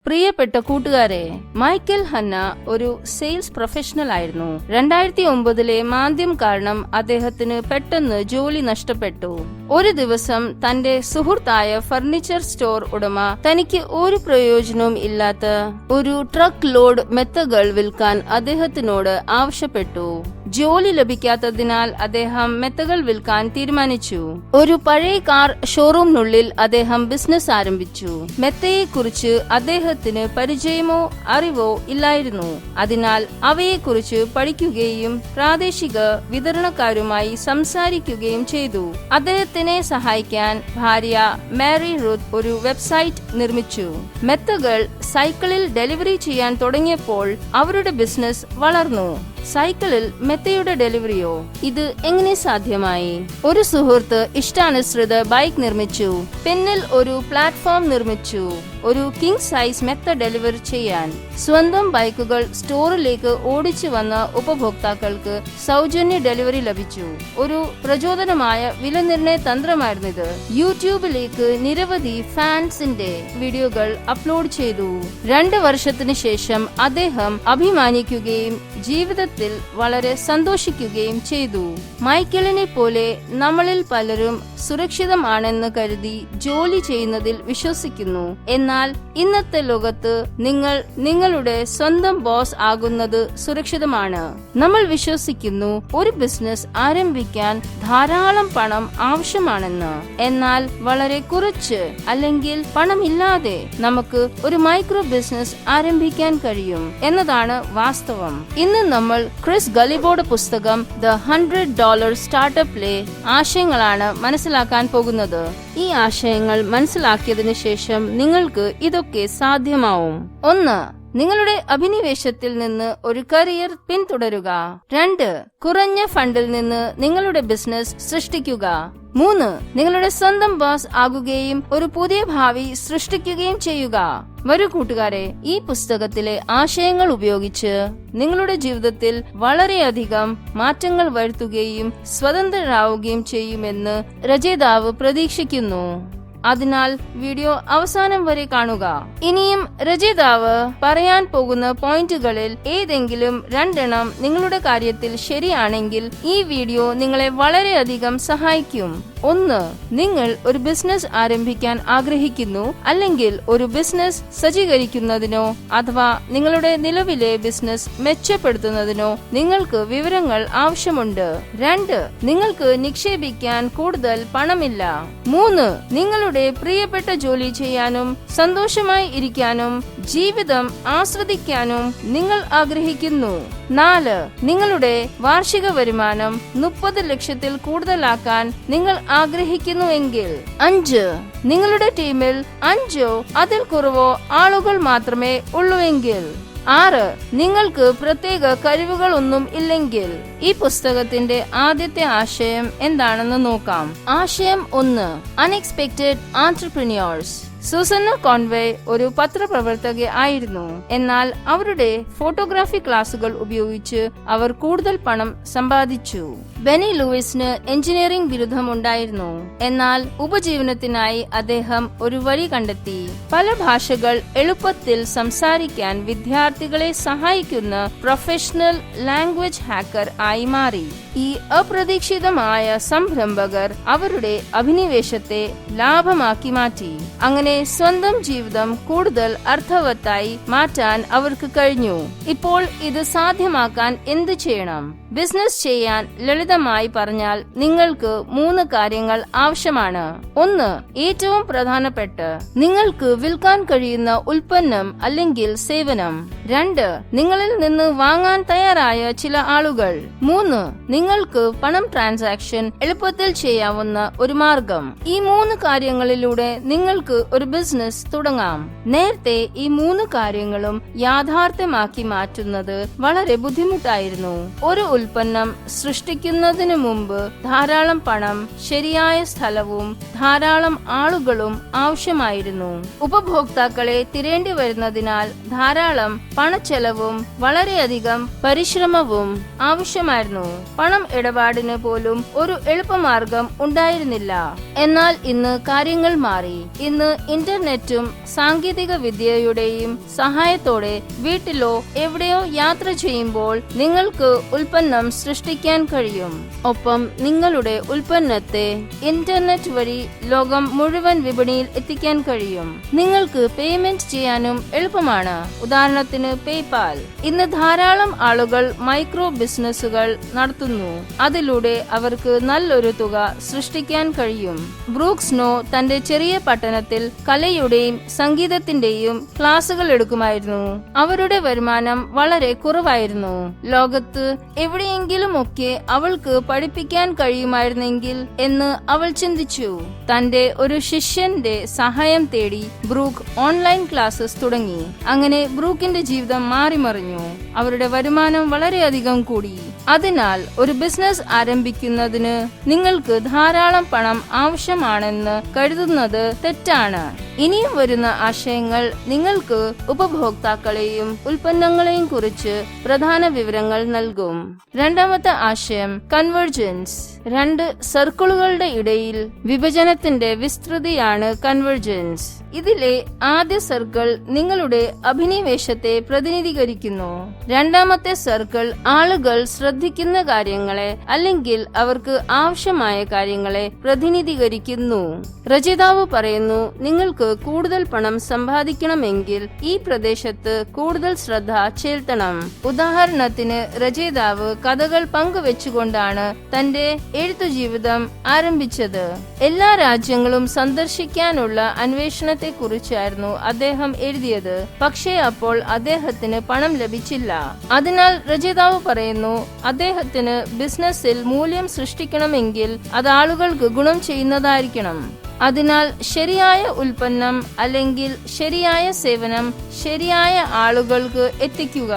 പ്രിയപ്പെട്ട കൂട്ടുകാരെ, Michael Hannah ഒരു സെയിൽസ് പ്രൊഫഷണൽ ആയിരുന്നു. 2009 മാന്ദ്യം കാരണം അദ്ദേഹത്തിന് പെട്ടെന്ന് ജോലി നഷ്ടപ്പെട്ടു. ഒരു ദിവസം തന്റെ സുഹൃത്തായ ഫർണിച്ചർ സ്റ്റോർ ഉടമ തനിക്ക് ഒരു പ്രയോജനവും ഇല്ലാത്ത ഒരു ട്രക്ക് ലോഡ് മെത്തകൾ വിൽക്കാൻ അദ്ദേഹത്തിനോട് ആവശ്യപ്പെട്ടു. ജോലി ലഭിക്കാത്തതിനാൽ അദ്ദേഹം മെത്തകൾ വിൽക്കാൻ തീരുമാനിച്ചു. ഒരു പഴയ കാർ ഷോറൂമിനുള്ളിൽ അദ്ദേഹം ബിസിനസ് ആരംഭിച്ചു. മെത്തയെക്കുറിച്ച് അദ്ദേഹത്തിന് പരിചയമോ അറിവോ ഇല്ലായിരുന്നു. അതിനാൽ അവയെക്കുറിച്ച് പഠിക്കുകയും പ്രാദേശിക വിതരണക്കാരുമായി സംസാരിക്കുകയും ചെയ്തു. അദ്ദേഹത്തിനെ സഹായിക്കാൻ ഭാര്യ മാരി റൂത്ത് ഒരു വെബ്സൈറ്റ് നിർമ്മിച്ചു. മെത്തകൾ സൈക്കിളിൽ ഡെലിവറി ചെയ്യാൻ തുടങ്ങിയപ്പോൾ അവരുടെ ബിസിനസ് വളർന്നു. സൈക്കിളിൽ മെത്തയുടെ ഡെലിവറിയോ? ഇത് എങ്ങനെ സാധ്യമായി? ഒരു സുഹൃത്ത് ഇഷ്ടാനുസൃത ബൈക്ക് നിർമ്മിച്ചു. പിന്നിൽ ഒരു പ്ലാറ്റ്ഫോം നിർമ്മിച്ചു. ഒരു കിങ് സൈസ് മെത്ത ഡെലിവറി ചെയ്യാൻ. സ്വന്തം ബൈക്കുകൾ സ്റ്റോറിലേക്ക് ഓടിച്ചു വന്ന ഉപഭോക്താക്കൾക്ക് സൗജന്യ ഡെലിവറി ലഭിച്ചു. ഒരു പ്രചോദനമായ വിലനിർണയ തന്ത്രമായിരുന്നിത്. യൂട്യൂബിലേക്ക് നിരവധി ഫാൻസിന്റെ വീഡിയോകൾ അപ്ലോഡ് ചെയ്തു. 2 വർഷത്തിന് ശേഷം അദ്ദേഹം അഭിമാനിക്കുകയും ജീവിതത്തിൽ വളരെ സന്തോഷിക്കുകയും ചെയ്തു. മൈക്കലിനെ പോലെ നമ്മളിൽ പലരും സുരക്ഷിതമാണെന്ന് കരുതി ജോലി ചെയ്യുന്നതിൽ വിശ്വസിക്കുന്നു. എന്നാൽ ഇന്നത്തെ ലോകത്ത് നിങ്ങൾ നിങ്ങളുടെ സ്വന്തം ബോസ് ആകുന്നത് സുരക്ഷിതമാണ്. നമ്മൾ വിശ്വസിക്കുന്നു ഒരു ബിസിനസ് ആരംഭിക്കാൻ ധാരാളം പണം ആവശ്യമാണെന്ന്. എന്നാൽ വളരെ കുറച്ച് അല്ലെങ്കിൽ പണമില്ലാതെ നമുക്ക് ഒരു മൈക്രോ ബിസിനസ് ആരംഭിക്കാൻ കഴിയും എന്നതാണ് വാസ്തവം. ഇന്ന് നമ്മൾ ക്രിസ് ഗലിബോയുടെ പുസ്തകം $100 സ്റ്റാർട്ടപ്പിലെ ആശയങ്ങളാണ് മനസ്സിലാക്കാൻ പോകുന്നത്. ഈ ആശയങ്ങൾ മനസ്സിലാക്കിയതിനു ശേഷം നിങ്ങൾക്ക് ഇതൊക്കെ സാധ്യമാവും. 1. നിങ്ങളുടെ അഭിനിവേശത്തിൽ നിന്ന് ഒരു കരിയർ പിന്തുടരുക. 2. കുറഞ്ഞ ഫണ്ടിൽ നിന്ന് നിങ്ങളുടെ ബിസിനസ് സൃഷ്ടിക്കുക. 3. നിങ്ങളുടെ സ്വന്തം ബോസ് ആകുകയും ഒരു പുതിയ ഭാവി സൃഷ്ടിക്കുകയും ചെയ്യുക. വരൂ കൂട്ടുകാരെ, ഈ പുസ്തകത്തിലെ ആശയങ്ങൾ ഉപയോഗിച്ച് നിങ്ങളുടെ ജീവിതത്തിൽ വളരെയധികം മാറ്റങ്ങൾ വരുത്തുകയും സ്വതന്ത്രരാവുകയും ചെയ്യുമെന്ന് രചയിതാവ് പ്രതീക്ഷിക്കുന്നു. അതിനാൽ വീഡിയോ അവസാനം വരെ കാണുക. ഇനിയും രചയിതാവ് പറയാൻ പോകുന്ന പോയിന്റുകളിൽ ഏതെങ്കിലും 2 നിങ്ങളുടെ കാര്യത്തിൽ ശരിയാണെങ്കിൽ ഈ വീഡിയോ നിങ്ങളെ വളരെയധികം സഹായിക്കും. 1. നിങ്ങൾ ഒരു ബിസിനസ് ആരംഭിക്കാൻ ആഗ്രഹിക്കുന്നു, അല്ലെങ്കിൽ ഒരു ബിസിനസ് സജ്ജീകരിക്കുന്നതിനോ അഥവാ നിങ്ങളുടെ നിലവിലെ ബിസിനസ് മെച്ചപ്പെടുത്തുന്നതിനോ നിങ്ങൾക്ക് വിവരങ്ങൾ ആവശ്യമുണ്ട്. 2. നിങ്ങൾക്ക് നിക്ഷേപിക്കാൻ കൂടുതൽ പണമില്ല. 3. നിങ്ങളുടെ പ്രിയപ്പെട്ട ജോലി ചെയ്യാനും സന്തോഷമായി ഇരിക്കാനും ജീവിതം ആസ്വദിക്കാനും നിങ്ങൾ ആഗ്രഹിക്കുന്നു. 4. നിങ്ങളുടെ വാർഷിക വരുമാനം 30 ലക്ഷത്തിൽ കൂടുതലാക്കാൻ നിങ്ങൾ ആഗ്രഹിക്കുന്നുവെങ്കിൽ. 5. നിങ്ങളുടെ ടീമിൽ 5 അതിൽ കുറവോ ആളുകൾ മാത്രമേ ഉള്ളുവെങ്കിൽ. 6. നിങ്ങൾക്ക് പ്രത്യേക കഴിവുകളൊന്നും ഇല്ലെങ്കിൽ. ഈ പുസ്തകത്തിന്റെ ആദ്യത്തെ ആശയം എന്താണെന്ന് നോക്കാം. ആശയം 1. അൺഎക്സ്പെക്റ്റഡ് ആന്റർപ്രന്യൂർസ്. സൂസന്ന കോൺവേ ഒരു പത്രപ്രവർത്തക ആയിരുന്നു. എന്നാൽ അവരുടെ ഫോട്ടോഗ്രാഫി ക്ലാസുകൾ ഉപയോഗിച്ച് അവർ കൂടുതൽ പണം സമ്പാദിച്ചു. ബെനി ലൂയിസിന് എഞ്ചിനീയറിംഗ് ബിരുദം ഉണ്ടായിരുന്നു. എന്നാൽ ഉപജീവനത്തിനായി അദ്ദേഹം ഒരു വഴി കണ്ടെത്തി. പല ഭാഷകൾ എളുപ്പത്തിൽ സംസാരിക്കാൻ വിദ്യാർത്ഥികളെ സഹായിക്കുന്ന പ്രൊഫഷണൽ ലാംഗ്വേജ് ഹാക്കർ ആയി മാറി. ഈ അപ്രതീക്ഷിതമായ സംരംഭകർ അവരുടെ അഭിനിവേശത്തെ ലാഭമാക്കി മാറ്റി. അങ്ങനെ സ്വന്തം ജീവിതം കൂടുതൽ അർത്ഥവത്തായി മാറ്റാൻ അവർക്ക് കഴിഞ്ഞു. ഇപ്പോൾ ഇത് സാധ്യമാക്കാൻ എന്ത് ചെയ്യണം? ബിസിനസ് ചെയ്യാൻ ലളിതമായി പറഞ്ഞാൽ നിങ്ങൾക്ക് 3 കാര്യങ്ങൾ ആവശ്യമാണ്. 1. ഏറ്റവും പ്രധാനപ്പെട്ട നിങ്ങൾക്ക് വിൽക്കാൻ കഴിയുന്ന ഉൽപ്പന്നം അല്ലെങ്കിൽ സേവനം. 2. നിങ്ങളിൽ നിന്ന് വാങ്ങാൻ തയ്യാറായ ചില ആളുകൾ. 3. നിങ്ങൾക്ക് പണം ട്രാൻസാക്ഷൻ എളുപ്പത്തിൽ ചെയ്യാവുന്ന ഒരു മാർഗം. ഈ 3 കാര്യങ്ങളിലൂടെ നിങ്ങൾക്ക് ഒരു ബിസിനസ് തുടങ്ങാം. നേരത്തെ ഈ 3 കാര്യങ്ങളും യാഥാർത്ഥ്യമാക്കി മാറ്റുന്നത് വളരെ ബുദ്ധിമുട്ടായിരുന്നു. ഒരു ഉൽപ്പന്നം സൃഷ്ടിക്കുന്നതിന് മുമ്പ് ധാരാളം പണം, ശരിയായ സ്ഥലവും ധാരാളം ആളുകളും ആവശ്യമായിരുന്നു. ഉപഭോക്താക്കളെ തിരയേണ്ടി വരുന്നതിനാൽ ധാരാളം പണച്ചെലവും വളരെയധികം പരിശ്രമവും ആവശ്യമായിരുന്നു. പണം ഇടപാടിന് പോലും ഒരു എളുപ്പമാർഗം ഉണ്ടായിരുന്നില്ല. എന്നാൽ ഇന്ന് കാര്യങ്ങൾ മാറി. ഇന്ന് ഇന്റർനെറ്റും സാങ്കേതിക വിദ്യയുടെയും സഹായത്തോടെ വീട്ടിലോ എവിടെയോ യാത്ര ചെയ്യുമ്പോൾ നിങ്ങൾക്ക് ഉൽപ്പന്നം സൃഷ്ടിക്കാൻ കഴിയും. ഒപ്പം നിങ്ങളുടെ ഉൽപ്പന്നത്തെ ഇന്റർനെറ്റ് വഴി ലോകം മുഴുവൻ വിപണിയിൽ എത്തിക്കാൻ കഴിയും. നിങ്ങൾക്ക് പേയ്മെന്റ് ചെയ്യാനും എളുപ്പമാണ്. ഉദാഹരണത്തിന് പേപാൽ. ഇന്ന് ധാരാളം ആളുകൾ മൈക്രോ ബിസിനസ്സുകൾ നടത്തുന്നു. അതിലൂടെ അവർക്ക് നല്ലൊരു തുക സൃഷ്ടിക്കാൻ കഴിയും. ബ്രൂക്ക് സ്നോ തന്റെ ചെറിയ പട്ടണത്തിൽ കലയുടെയും സംഗീതത്തിന്റെയും ക്ലാസുകൾ എടുക്കുമായിരുന്നു. അവരുടെ വരുമാനം വളരെ കുറവായിരുന്നു. ലോകത്ത് എവിടെയെങ്കിലും ഒക്കെ അവൾക്ക് പഠിപ്പിക്കാൻ കഴിയുമായിരുന്നെങ്കിൽ എന്ന് അവൾ ചിന്തിച്ചു. തന്റെ ഒരു ശിഷ്യന്റെ സഹായം തേടി ബ്രൂക്ക് ഓൺലൈൻ ക്ലാസ്സസ് തുടങ്ങി. അങ്ങനെ ബ്രൂക്കിന്റെ ജീവിതം മാറിമറിഞ്ഞു. അവരുടെ വരുമാനം വളരെയധികം കൂടി. അതിനാൽ ഒരു ബിസിനസ് ആരംഭിക്കുന്നതിന് നിങ്ങൾക്ക് ധാരാളം പണം ആവശ്യമാണെന്ന് കരുതുന്നത് തെറ്റാണ്. ഇനിയും വരുന്ന ആശയങ്ങൾ നിങ്ങൾക്ക് ഉപഭോക്താക്കളെയും ഉൽപ്പന്നങ്ങളെയും കുറിച്ച് പ്രധാന വിവരങ്ങൾ നൽകും. രണ്ടാമത്തെ ആശയം കൺവെർജൻസ്. രണ്ട് സർക്കിളുകളുടെ ഇടയിൽ വിഭജനത്തിന്റെ വിസ്തൃതിയാണ് കൺവെർജൻസ്. ഇതിലെ ആദ്യ സർക്കിൾ നിങ്ങളുടെ അഭിനിവേശത്തെ പ്രതിനിധീകരിക്കുന്നു. രണ്ടാമത്തെ സർക്കിൾ ആളുകൾ ശ്രദ്ധിക്കുന്ന കാര്യങ്ങളെ അല്ലെങ്കിൽ അവർക്ക് ആവശ്യമായ കാര്യങ്ങളെ പ്രതിനിധീകരിക്കുന്നു. രചയിതാവ് പറയുന്നു, നിങ്ങൾക്ക് കൂടുതൽ പണം സമ്പാദിക്കണമെങ്കിൽ ഈ പ്രദേശത്ത് കൂടുതൽ ശ്രദ്ധ ചെലുത്തണം. ഉദാഹരണത്തിന് രചയിതാവ് കഥകൾ പങ്കുവെച്ചുകൊണ്ടാണ് തന്റെ എഴുത്തു ജീവിതം ആരംഭിച്ചത്. എല്ലാ രാജ്യങ്ങളും സന്ദർശിക്കാനുള്ള അന്വേഷണത്തെ കുറിച്ചായിരുന്നു അദ്ദേഹം എഴുതിയത്. പക്ഷേ അപ്പോൾ അദ്ദേഹത്തിന് പണം ലഭിച്ചില്ല. അതിനാൽ രചയിതാവ് പറയുന്നു, അദ്ദേഹത്തിന് ബിസിനസ്സിൽ മൂല്യം സൃഷ്ടിക്കണമെങ്കിൽ അത് ആളുകൾക്ക് ഗുണം ചെയ്യുന്നതായിരിക്കണം. അതിനാൽ ശരിയായ ഉൽപ്പന്നം അല്ലെങ്കിൽ ശരിയായ സേവനം ശരിയായ ആളുകൾക്ക് എത്തിക്കുക.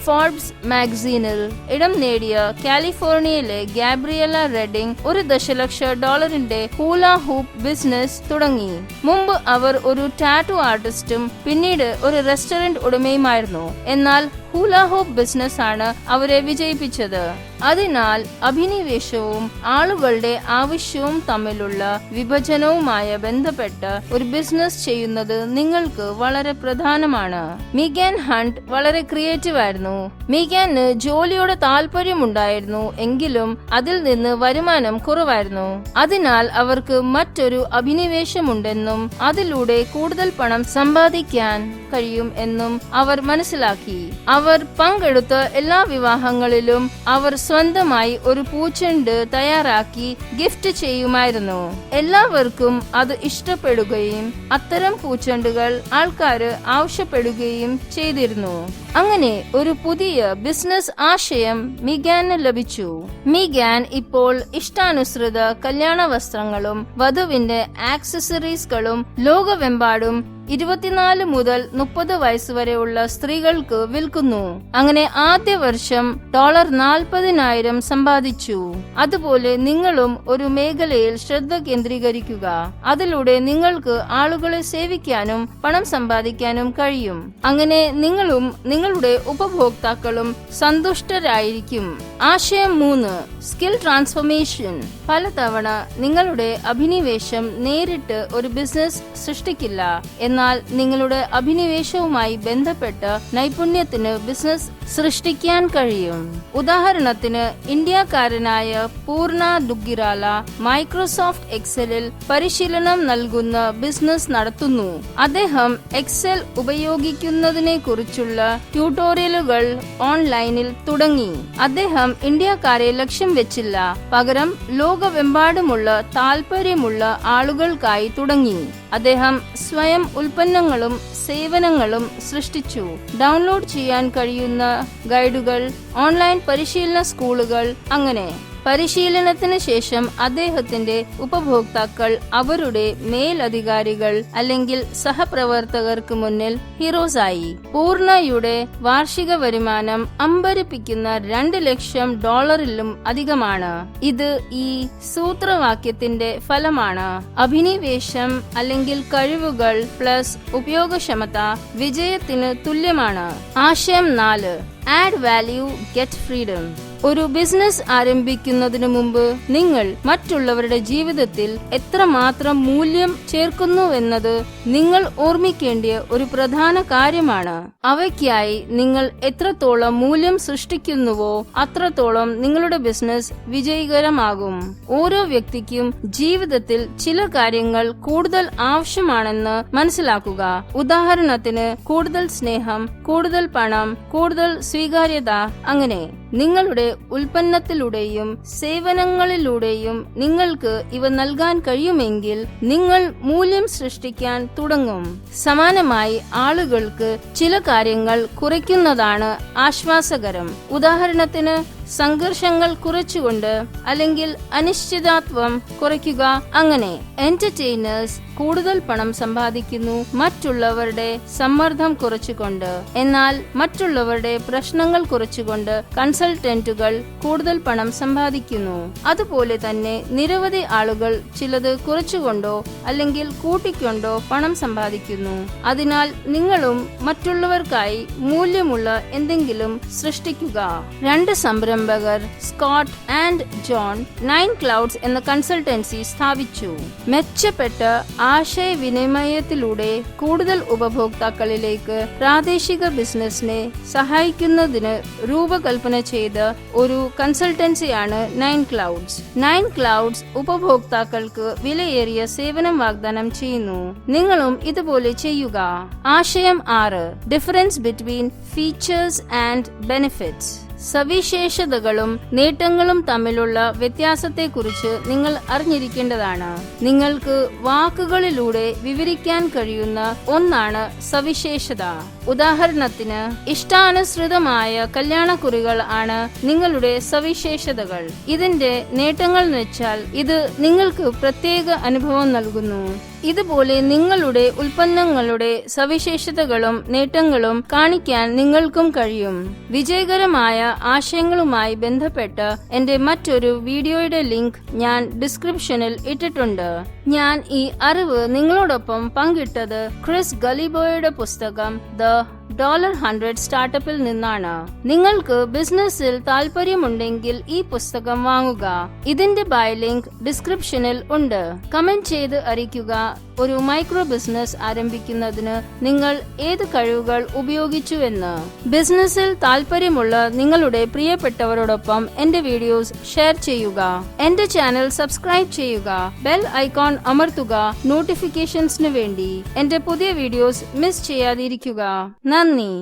ഫോർബ്സ് മാഗസീനിൽ ഇടം നേടിയ കാലിഫോർണിയയിലെ ഗാബ്രിയല റെഡിംഗ് $1 ദശലക്ഷം ഹൂല ഹൂപ്പ് ബിസിനസ് തുടങ്ങി. മുമ്പ് അവർ ഒരു ടാറ്റു ആർട്ടിസ്റ്റും പിന്നീട് ഒരു റെസ്റ്റോറന്റ് ഉടമയുമായിരുന്നു. എന്നാൽ ഹൂല ഹൂപ്പ് ബിസിനസ് ആണ് അവരെ വിജയിപ്പിച്ചത്. അതിനാൽ അഭിനിവേശവും ആളുകളുടെ ആവശ്യവും തമ്മിലുള്ള വിഭജനവുമായ ബന്ധപ്പെട്ട് ഒരു ബിസിനസ് ചെയ്യുന്നത് നിങ്ങൾക്ക് വളരെ പ്രധാനമാണ്. മീഗൻ ഹണ്ട് വളരെ ക്രിയേറ്റീവ് ആയിരുന്നു. മീഗന് ജോലിയോട് താല്പര്യമുണ്ടായിരുന്നു, എങ്കിലും അതിൽ നിന്ന് വരുമാനം കുറവായിരുന്നു. അതിനാൽ അവർക്ക് മറ്റൊരു അഭിനിവേശമുണ്ടെന്നും അതിലൂടെ കൂടുതൽ പണം സമ്പാദിക്കാൻ കഴിയും എന്നും അവർ മനസ്സിലാക്കി. അവർ പങ്കെടുത്ത എല്ലാ വിവാഹങ്ങളിലും അവർ സ്വന്തമായി ഒരു പൂച്ചെണ്ട് തയ്യാറാക്കി ഗിഫ്റ്റ് ചെയ്യുമായിരുന്നു. എല്ലാവർക്കും അത് ഇഷ്ടപ്പെടുകയും അത്തരം പൂച്ചെണ്ടുകൾ ആൾക്കാര് ആവശ്യപ്പെടുകയും ചെയ്തിരുന്നു. അങ്ങനെ ഒരു പുതിയ ബിസിനസ് ആശയം മീഗാന് ലഭിച്ചു. മീഗാൻ ഇപ്പോൾ ഇഷ്ടാനുസൃത കല്യാണ വസ്ത്രങ്ങളും വധുവിന്റെ ആക്സസറീസുകളും ലോകമെമ്പാടും 24 മുതൽ 30 വയസ്സുവരെയുള്ള സ്ത്രീകൾക്ക് വിൽക്കുന്നു. അങ്ങനെ ആദ്യ വർഷം $40,000 സമ്പാദിച്ചു. അതുപോലെ നിങ്ങളും ഒരു മേഖലയിൽ ശ്രദ്ധ കേന്ദ്രീകരിക്കുക. അതിലൂടെ നിങ്ങൾക്ക് ആളുകളെ സേവിക്കാനും പണം സമ്പാദിക്കാനും കഴിയും. അങ്ങനെ നിങ്ങളും നിങ്ങളുടെ ഉപഭോക്താക്കളും സന്തുഷ്ടരായിരിക്കും. ആശയം 3, സ്കിൽ ട്രാൻസ്ഫോർമേഷൻ. പലതവണ നിങ്ങളുടെ അഭിനിവേശം നേരിട്ട് ഒരു ബിസിനസ് സൃഷ്ടിക്കില്ല. എന്നാൽ നിങ്ങളുടെ അഭിനിവേശവുമായി ബന്ധപ്പെട്ട നൈപുണ്യത്തിന് ബിസിനസ് സൃഷ്ടിക്കാൻ കഴിയും. ഉദാഹരണത്തിന് ഇന്ത്യക്കാരനായ പൂർണ ദുഗ്ഗിരാല മൈക്രോസോഫ്റ്റ് എക്സലിൽ പരിശീലനം നൽകുന്ന ബിസിനസ് നടത്തുന്നു. അദ്ദേഹം എക്സൽ ഉപയോഗിക്കുന്നതിനെ കുറിച്ചുള്ള ട്യൂട്ടോറിയലുകൾ ഓൺലൈനിൽ തുടങ്ങി. അദ്ദേഹം ഇന്ത്യക്കാരെ ലക്ഷ്യം വെച്ചില്ല, പകരം ലോകമെമ്പാടുമുള്ള താല്പര്യമുള്ള ആളുകൾക്കായി തുടങ്ങി. അദ്ദേഹം സ്വയം ഉൽപ്പന്നങ്ങളും സേവനങ്ങളും സൃഷ്ടിച്ചു. ഡൗൺലോഡ് ചെയ്യാൻ കഴിയുന്ന ഗൈഡുകൾ, ഓൺലൈൻ പരിശീലന സ്കൂളുകൾ. അങ്ങനെ പരിശീലനത്തിന് ശേഷം അദ്ദേഹത്തിന്റെ ഉപഭോക്താക്കൾ അവരുടെ മേലധികാരികൾ അല്ലെങ്കിൽ സഹപ്രവർത്തകർക്ക് മുന്നിൽ ഹീറോസായി. പൂർണയുടെ വാർഷിക വരുമാനം അമ്പരപ്പിക്കുന്ന $2 ലക്ഷം അധികമാണ്. ഇത് ഈ സൂത്രവാക്യത്തിന്റെ ഫലമാണ്. അഭിനിവേശം അല്ലെങ്കിൽ കഴിവുകൾ പ്ലസ് ഉപയോഗക്ഷമത വിജയത്തിന് തുല്യമാണ്. ആശയം 4, ആഡ് വാല്യൂ, ഗെറ്റ് ഫ്രീഡം. ഒരു ബിസിനസ് ആരംഭിക്കുന്നതിനു മുമ്പ് നിങ്ങൾ മറ്റൊരു മറ്റുള്ളവരുടെ ജീവിതത്തിൽ എത്രമാത്രം മൂല്യം ചേർക്കുന്നുവെന്നത് നിങ്ങൾ ഓർമ്മിക്കേണ്ടിയ ഒരു പ്രധാന കാര്യമാണ്. അവയ്ക്കായി നിങ്ങൾ എത്രത്തോളം മൂല്യം സൃഷ്ടിക്കുന്നുവോ അത്രത്തോളം നിങ്ങളുടെ ബിസിനസ് വിജയകരമാകും. ഓരോ വ്യക്തിക്കും ജീവിതത്തിൽ ചില കാര്യങ്ങൾ കൂടുതൽ ആവശ്യമാണെന്ന് മനസ്സിലാക്കുക. ഉദാഹരണത്തിന് കൂടുതൽ സ്നേഹം, കൂടുതൽ പണം, കൂടുതൽ സ്വീകാര്യത. അങ്ങനെ നിങ്ങളുടെ ഉൽപ്പന്നത്തിലൂടെയും സേവനങ്ങളിലൂടെയും നിങ്ങൾക്ക് ഇവ നൽകാൻ കഴിയുമെങ്കിൽ നിങ്ങൾ മൂല്യം സൃഷ്ടിക്കാൻ തുടങ്ങും. സമാനമായി ആളുകൾക്ക് ചില കാര്യങ്ങൾ കുറയ്ക്കുന്നതാണ് ആശ്വാസകരം. ഉദാഹരണത്തിന് സംഘർഷങ്ങൾ കുറച്ചുകൊണ്ട് അല്ലെങ്കിൽ അനിശ്ചിതത്വം കുറയ്ക്കുക. അങ്ങനെ എന്റർടൈനേഴ്സ് കൂടുതൽ പണം സമ്പാദിക്കുന്നു മറ്റുള്ളവരുടെ സമ്മർദ്ദം കുറച്ചുകൊണ്ട്. എന്നാൽ മറ്റുള്ളവരുടെ പ്രശ്നങ്ങൾ കുറച്ചുകൊണ്ട് കൺസൾട്ടന്റുകൾ കൂടുതൽ പണം സമ്പാദിക്കുന്നു. അതുപോലെ തന്നെ നിരവധി ആളുകൾ ചിലത് കുറച്ചുകൊണ്ടോ അല്ലെങ്കിൽ കൂട്ടിക്കൊണ്ടോ പണം സമ്പാദിക്കുന്നു. അതിനാൽ നിങ്ങളും മറ്റുള്ളവർക്കായി മൂല്യമുള്ള എന്തെങ്കിലും സൃഷ്ടിക്കുക. 2 സംരംഭകർ സ്കോട്ട് ആൻഡ് ജോൺ 9 ക്ലൗഡ്സ് എന്ന കൺസൾട്ടൻസി സ്ഥാപിച്ചു. മെച്ചപ്പെട്ട ആശയവിനിമയത്തിലൂടെ കൂടുതൽ ഉപഭോക്താക്കളിലേക്ക് പ്രാദേശിക ബിസിനസിനെ സഹായിക്കുന്നതിന് രൂപകൽപ്പന ചെയ്ത ഒരു കൺസൾട്ടൻസിയാണ് 9 ക്ലൗഡ്സ്. 9 ക്ലൗഡ്സ് ഉപഭോക്താക്കൾക്ക് വിലയേറിയ സേവനം വാഗ്ദാനം ചെയ്യുന്നു. നിങ്ങളും ഇതുപോലെ ചെയ്യുക. ആശയം 6. Difference between features and benefits. സവിശേഷതകളും നേട്ടങ്ങളും തമ്മിലുള്ള വ്യത്യാസത്തെക്കുറിച്ച് നിങ്ങൾ അറിഞ്ഞിരിക്കേണ്ടതാണ്. നിങ്ങൾക്ക് വാക്കുകളിലൂടെ വിവരിക്കാൻ കഴിയുന്ന ഒന്നാണ് സവിശേഷത. ഉദാഹരണത്തിന്, ഇഷ്ടാനുസൃതമായ കല്യാണക്കുറികൾ ആണ് നിങ്ങളുടെ സവിശേഷതകൾ. ഇതിന്റെ നേട്ടങ്ങൾ വെച്ചാൽ ഇത് നിങ്ങൾക്ക് പ്രത്യേക അനുഭവം നൽകുന്നു. ഇതുപോലെ നിങ്ങളുടെ ഉൽപ്പന്നങ്ങളുടെ സവിശേഷതകളും നേട്ടങ്ങളും കാണിക്കാൻ നിങ്ങൾക്കും കഴിയും. വിജയകരമായ ആശയങ്ങളുമായി ബന്ധപ്പെട്ട് എന്റെ മറ്റൊരു വീഡിയോയുടെ ലിങ്ക് ഞാൻ ഡിസ്ക്രിപ്ഷനിൽ ഇട്ടിട്ടുണ്ട്. ഞാൻ ഈ അറിവ് നിങ്ങളോടൊപ്പം പങ്കിട്ടത് ക്രിസ് ഗലിബോയുടെ പുസ്തകം $100 സ്റ്റാർട്ടപ്പിൽ നിന്നാണ്. നിങ്ങൾക്ക് ബിസിനസ്സിൽ താല്പര്യമുണ്ടെങ്കിൽ ഈ പുസ്തകം വാങ്ങുക. ഇതിന്റെ ബൈ ലിങ്ക് ഡിസ്ക്രിപ്ഷനിൽ ഉണ്ട്. കമന്റ് ചെയ്ത് അറിയിക്കുക ഒരു മൈക്രോ ബിസിനസ് ആരംഭിക്കുന്നതിന് നിങ്ങൾ ഏത് കഴിവുകൾ ഉപയോഗിച്ചുവെന്ന്. ബിസിനസ്സിൽ താല്പര്യമുള്ള നിങ്ങളുടെ പ്രിയപ്പെട്ടവരോടൊപ്പം എന്റെ വീഡിയോസ് ഷെയർ ചെയ്യുക. എന്റെ ചാനൽ സബ്സ്ക്രൈബ് ചെയ്യുക. ബെൽ ഐക്കോൺ അമർത്തുക നോട്ടിഫിക്കേഷൻസിന് വേണ്ടി. എന്റെ പുതിയ വീഡിയോസ് മിസ് ചെയ്യാതിരിക്കുക. നന്ദി.